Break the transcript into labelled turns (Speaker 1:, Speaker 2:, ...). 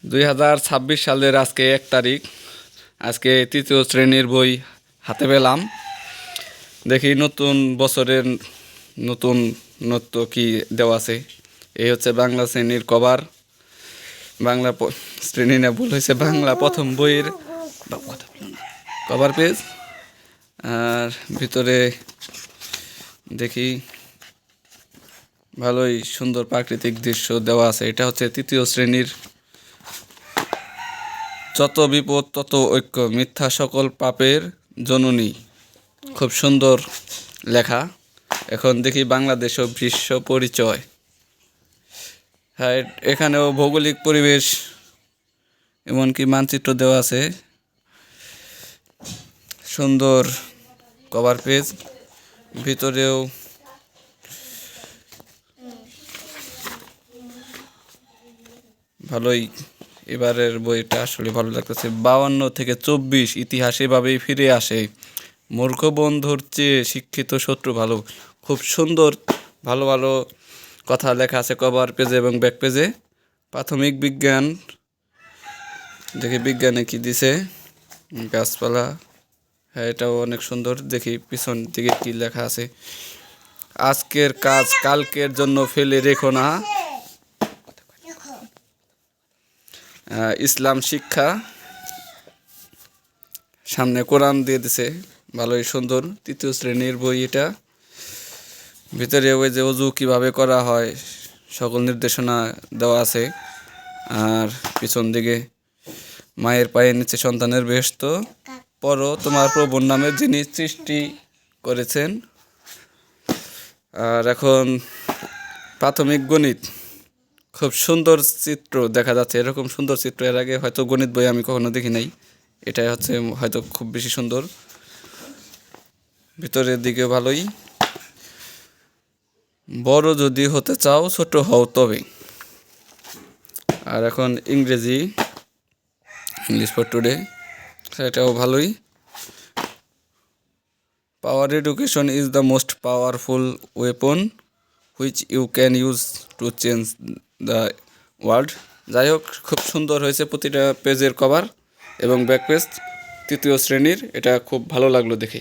Speaker 1: 2026 সালের আজকে 1 তারিখ। আজকে তৃতীয় শ্রেণীর বই হাতে পেলাম। দেখি নতুন বছরের নতুনত্ব কি দেওয়া আছে। এই হচ্ছে বাংলা শ্রেণীর কভার। বাংলা শ্রেণী না, ভুল হয়েছে, বাংলা প্রথম বইয়ের কভার পেজ। আর ভিতরে দেখি ভালোই সুন্দর প্রাকৃতিক দৃশ্য দেওয়া আছে। এটা হচ্ছে তৃতীয় শ্রেণীর। যত বিপদ তত ঐক্য, মিথ্যা সকল পাপের জননী। খুব সুন্দর লেখা। এখন দেখি বাংলাদেশ ও বিশ্ব পরিচয়। হ্যাঁ, এখানেও ভৌগোলিক পরিবেশ এমনকি মানচিত্র দেওয়া আছে। সুন্দর কভার পেজ। ভিতরেও ভালোই। এবারের বইটা আসলে ভালো লাগতেছে। 52 থেকে 24 ইতিহাস এভাবেই ফিরে আসে। মূর্খ বন্ধুর চেয়ে শিক্ষিত শত্রু ভালো। খুব সুন্দর ভালো ভালো কথা লেখা আছে কভার পেজে এবং ব্যাক পেজে। প্রাথমিক বিজ্ঞান, দেখি বিজ্ঞানে কি দিছে। গাছপালা, হ্যাঁ এটাও অনেক সুন্দর। দেখি পিছন দিকে কি লেখা আছে। আজকের কাজ কালকের জন্য ফেলে রেখো না। ইসলাম শিক্ষা, সামনে কোরআন দিয়ে দিছে। ভালোই সুন্দর। তৃতীয় শ্রেণীর বই এটা। ভিতরে ওই যে অজু কিভাবে করা হয় সকল নির্দেশনা দেওয়া আছে। আর পিছন দিকে মায়ের পায়ের নিচে সন্তানের বেহেশত পড়ো তোমার প্রভুর নামে যিনি সৃষ্টি করেছেন। আর এখন প্রাথমিক গণিত, খুব সুন্দর চিত্র দেখা যাচ্ছে। এরকম সুন্দর চিত্র এর আগে হয়তো গণিত বই আমি কখনো দেখি নাই। এটাই হচ্ছে হয়তো খুব বেশি সুন্দর। ভিতরের দিকে ভালোই। বড় যদি হতে চাও ছোট হও তবে। আর এখন ইংলিশ ফর টুডে, সেটাও ভালোই। Power education is the most powerful weapon which you can use to change the world. যাই হোক, খুব সুন্দর হয়েছে প্রতিটা পেজের কভার এবং ব্যাক পেজ। তৃতীয় শ্রেণীর, এটা খুব ভালো লাগলো দেখে।